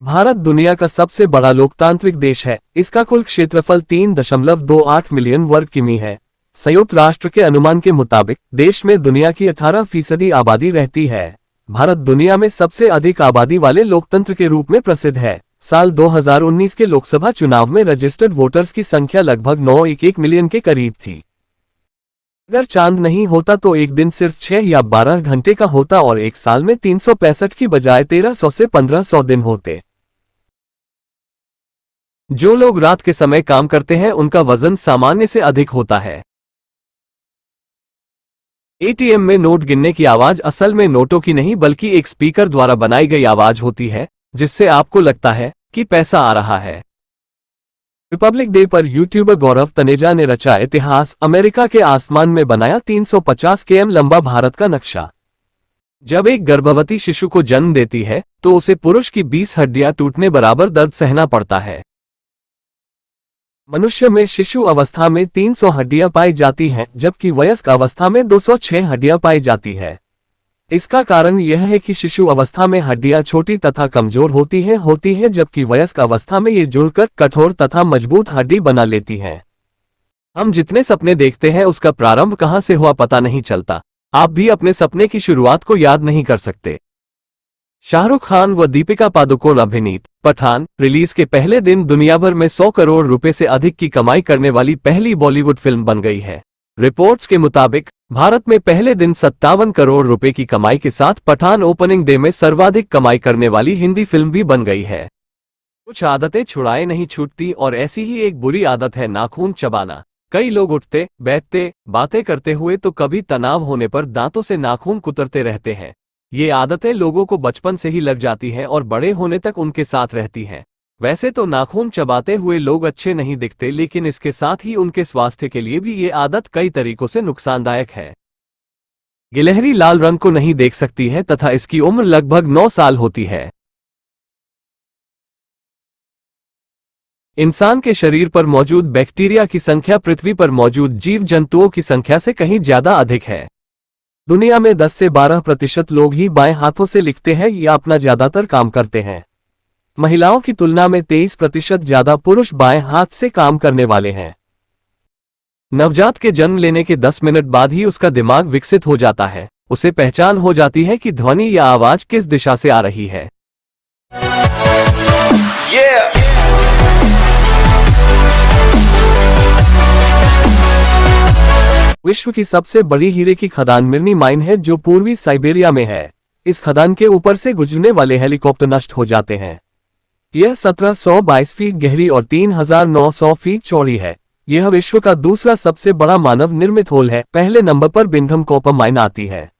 भारत दुनिया का सबसे बड़ा लोकतांत्रिक देश है। इसका कुल क्षेत्रफल 3.28 मिलियन वर्ग किमी है। संयुक्त राष्ट्र के अनुमान के मुताबिक देश में दुनिया की 18% आबादी रहती है। भारत दुनिया में सबसे अधिक आबादी वाले लोकतंत्र के रूप में प्रसिद्ध है। साल 2019 के लोकसभा चुनाव में रजिस्टर्ड वोटर्स की संख्या लगभग 911 मिलियन के करीब थी। अगर चांद नहीं होता तो एक दिन सिर्फ 6 या 12 घंटे का होता और एक साल में 365 की बजाय 1300 से 1500 दिन होते। जो लोग रात के समय काम करते हैं उनका वजन सामान्य से अधिक होता है। एटीएम में नोट गिनने की आवाज असल में नोटों की नहीं बल्कि एक स्पीकर द्वारा बनाई गई आवाज होती है, जिससे आपको लगता है कि पैसा आ रहा है। रिपब्लिक डे पर यूट्यूबर गौरव तनेजा ने रचा इतिहास। अमेरिका के आसमान में बनाया 350 km लंबा भारत का नक्शा। जब एक गर्भवती शिशु को जन्म देती है तो उसे पुरुष की 20 हड्डियां टूटने बराबर दर्द सहना पड़ता है। मनुष्य में शिशु अवस्था में 300 हड्डियां पाई जाती हैं, जबकि वयस्क अवस्था में 206 हड्डियां पाई जाती है। इसका कारण यह है कि शिशु अवस्था में हड्डियां छोटी तथा कमजोर होती हैं, जबकि वयस्क अवस्था में ये जुड़कर कठोर तथा मजबूत हड्डी बना लेती हैं। हम जितने सपने देखते हैं उसका प्रारंभ कहां से हुआ पता नहीं चलता। आप भी अपने सपने की शुरुआत को याद नहीं कर सकते। शाहरुख खान व दीपिका पादुकोण अभिनीत पठान रिलीज के पहले दिन दुनिया भर में 100 करोड़ रुपए से अधिक की कमाई करने वाली पहली बॉलीवुड फिल्म बन गई है। रिपोर्ट्स के मुताबिक भारत में पहले दिन 57 करोड़ रुपए की कमाई के साथ पठान ओपनिंग डे में सर्वाधिक कमाई करने वाली हिंदी फिल्म भी बन गई है। कुछ आदतें छुड़ाए नहीं छूटती और ऐसी ही एक बुरी आदत है नाखून चबाना। कई लोग उठते बैठते बातें करते हुए तो कभी तनाव होने पर दांतों से नाखून कुतरते रहते हैं। ये आदतें लोगों को बचपन से ही लग जाती हैं और बड़े होने तक उनके साथ रहती हैं। वैसे तो नाखून चबाते हुए लोग अच्छे नहीं दिखते, लेकिन इसके साथ ही उनके स्वास्थ्य के लिए भी ये आदत कई तरीकों से नुकसानदायक है। गिलहरी लाल रंग को नहीं देख सकती है तथा इसकी उम्र लगभग 9 साल होती है। इंसान के शरीर पर मौजूद बैक्टीरिया की संख्या पृथ्वी पर मौजूद जीव जंतुओं की संख्या से कहीं ज्यादा अधिक है। दुनिया में 10 से 12% लोग ही बाएं हाथों से लिखते हैं या अपना ज्यादातर काम करते हैं। महिलाओं की तुलना में 23% ज्यादा पुरुष बाएं हाथ से काम करने वाले हैं। नवजात के जन्म लेने के 10 मिनट बाद ही उसका दिमाग विकसित हो जाता है। उसे पहचान हो जाती है कि ध्वनि या आवाज किस दिशा से आ रही है। विश्व की सबसे बड़ी हीरे की खदान मिर्नी माइन है, जो पूर्वी साइबेरिया में है। इस खदान के ऊपर से गुजरने वाले हेलीकॉप्टर नष्ट हो जाते हैं। यह 1722 फीट गहरी और 3900 फीट चौड़ी है। यह विश्व का दूसरा सबसे बड़ा मानव निर्मित होल है। पहले नंबर पर बिंघम कॉपर माइन आती है।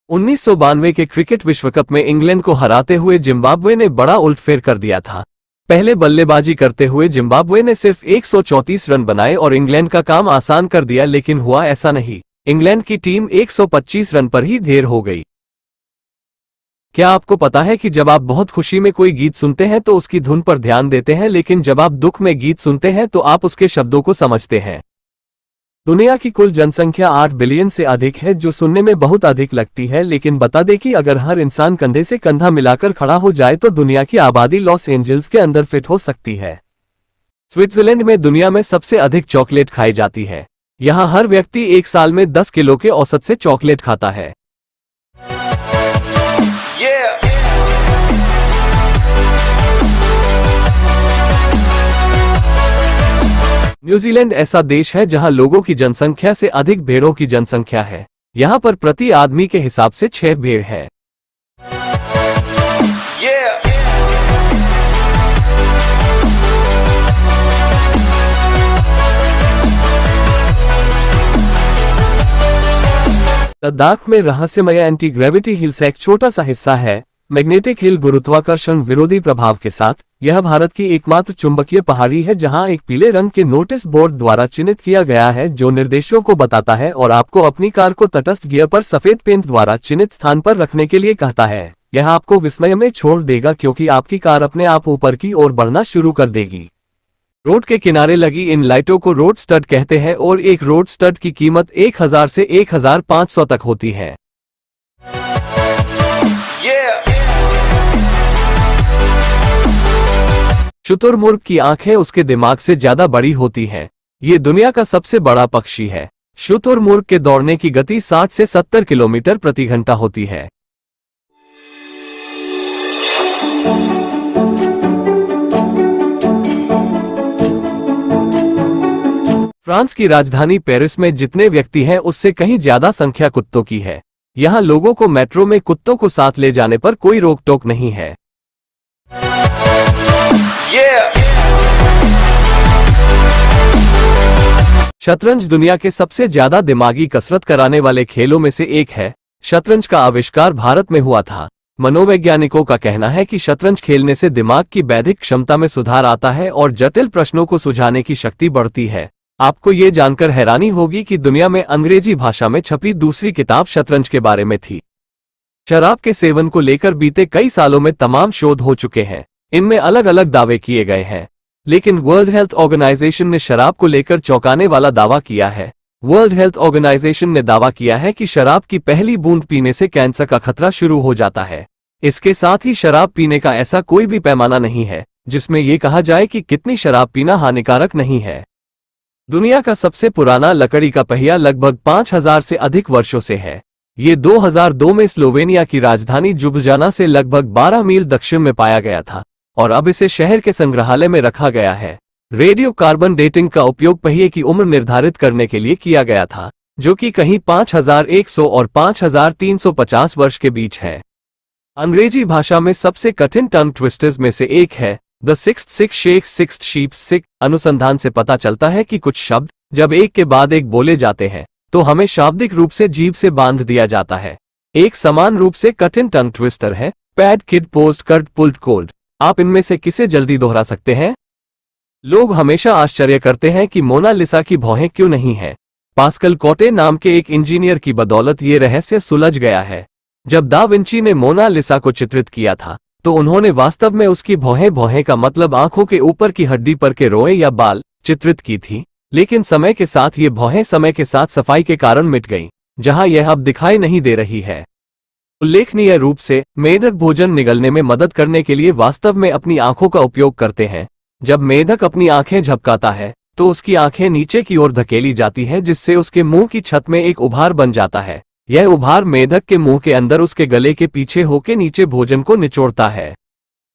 1992 के क्रिकेट विश्व कप में इंग्लैंड को हराते हुए जिम्बाब्वे ने बड़ा उलटफेर कर दिया था। पहले बल्लेबाजी करते हुए जिम्बाब्वे ने सिर्फ 134 रन बनाए और इंग्लैंड का काम आसान कर दिया, लेकिन हुआ ऐसा नहीं। इंग्लैंड की टीम 125 रन पर ही ढेर हो गई। क्या आपको पता है कि जब आप बहुत खुशी में कोई गीत सुनते हैं तो उसकी धुन पर ध्यान देते हैं, लेकिन जब आप दुख में गीत सुनते हैं तो आप उसके शब्दों को समझते हैं। दुनिया की कुल जनसंख्या 8 बिलियन से अधिक है, जो सुनने में बहुत अधिक लगती है, लेकिन बता दें कि अगर हर इंसान कंधे से कंधा मिलाकर खड़ा हो जाए तो दुनिया की आबादी लॉस एंजल्स के अंदर फिट हो सकती है। स्विट्जरलैंड में दुनिया में सबसे अधिक चॉकलेट खाई जाती है। यहाँ हर व्यक्ति एक साल में 10 किलो के औसत से चॉकलेट खाता है। न्यूजीलैंड ऐसा देश है जहां लोगों की जनसंख्या से अधिक भेड़ों की जनसंख्या है। यहां पर प्रति आदमी के हिसाब से 6 भेड़ है। लद्दाख में रहस्यमय एंटी ग्रेविटी हिल्स एक छोटा सा हिस्सा है। मैग्नेटिक हिल गुरुत्वाकर्षण विरोधी प्रभाव के साथ यह भारत की एकमात्र चुंबकीय पहाड़ी है, जहां एक पीले रंग के नोटिस बोर्ड द्वारा चिन्हित किया गया है, जो निर्देशों को बताता है और आपको अपनी कार को तटस्थ गियर पर सफेद पेंट द्वारा चिन्हित स्थान पर रखने के लिए कहता है। यह आपको विस्मय में छोड़ देगा, क्योंकि आपकी कार अपने आप ऊपर की ओर बढ़ना शुरू कर देगी। रोड के किनारे लगी इन लाइटों को रोड स्टड कहते हैं और एक रोड स्टड की कीमत 1000 से 1500 तक होती है। शुतुरमुर्ग की आंखें उसके दिमाग से ज्यादा बड़ी होती हैं। ये दुनिया का सबसे बड़ा पक्षी है। शुतुरमुर्ग के दौड़ने की गति 60 से 70 किलोमीटर प्रति घंटा होती है। फ्रांस की राजधानी पेरिस में जितने व्यक्ति हैं उससे कहीं ज्यादा संख्या कुत्तों की है। यहाँ लोगों को मेट्रो में कुत्तों को साथ ले जाने पर कोई रोक टोक नहीं है। शतरंज दुनिया के सबसे ज्यादा दिमागी कसरत कराने वाले खेलों में से एक है। शतरंज का आविष्कार भारत में हुआ था। मनोवैज्ञानिकों का कहना है कि शतरंज खेलने से दिमाग की बौद्धिक क्षमता में सुधार आता है और जटिल प्रश्नों को सुलझाने की शक्ति बढ़ती है। आपको ये जानकर हैरानी होगी कि दुनिया में अंग्रेजी भाषा में छपी दूसरी किताब शतरंज के बारे में थी। शराब के सेवन को लेकर बीते कई सालों में तमाम शोध हो चुके हैं। इनमें अलग अलग दावे किए गए हैं, लेकिन वर्ल्ड हेल्थ ऑर्गेनाइजेशन ने शराब को लेकर चौंकाने वाला दावा किया है। वर्ल्ड हेल्थ ऑर्गेनाइजेशन ने दावा किया है कि शराब की पहली बूंद पीने से कैंसर का खतरा शुरू हो जाता है। इसके साथ ही शराब पीने का ऐसा कोई भी पैमाना नहीं है जिसमें यह कहा जाए कि कितनी शराब पीना हानिकारक नहीं है। दुनिया का सबसे पुराना लकड़ी का पहिया लगभग 5000 से अधिक वर्षों से है। ये 2002 में स्लोवेनिया की राजधानी जुब्जाना से लगभग 12 मील दक्षिण में पाया गया था और अब इसे शहर के संग्रहालय में रखा गया है। रेडियो कार्बन डेटिंग का उपयोग पहिए की उम्र निर्धारित करने के लिए किया गया था, जो कि कहीं 5100 और 5350 वर्ष के बीच है। अंग्रेजी भाषा में सबसे कठिन टंग ट्विस्टर्स में से एक है the sixth sick sheikh sixth sheep sick. अनुसंधान से पता चलता है कि कुछ शब्द जब एक के बाद एक बोले जाते हैं तो हमें शाब्दिक रूप से जीभ से बांध दिया जाता है। एक समान रूप से कठिन टंग ट्विस्टर है pad kid post curd pulled cold. आप इनमें से किसे जल्दी दोहरा सकते हैं? लोग हमेशा आश्चर्य करते हैं कि मोनालिसा की भौहें क्यों नहीं है। पास्कल कोटे नाम के एक इंजीनियर की बदौलत ये रहस्य सुलझ गया है। जब दा विंची ने मोनालिसा को चित्रित किया था तो उन्होंने वास्तव में उसकी भौहें का मतलब आंखों के ऊपर की हड्डी पर के रोए या बाल चित्रित की थी, लेकिन समय के साथ ये भौहें समय के साथ सफाई के कारण मिट गईं, जहां यह अब दिखाई नहीं दे रही है। उल्लेखनीय रूप से मेढक भोजन निगलने में मदद करने के लिए वास्तव में अपनी आंखों का उपयोग करते हैं। जब मेढक अपनी आंखें झपकाता है तो उसकी आंखें नीचे की ओर धकेली जाती है, जिससे उसके मुंह की छत में एक उभार बन जाता है। यह उभार मेढक के मुंह के अंदर उसके गले के पीछे होकर नीचे भोजन को निचोड़ता है।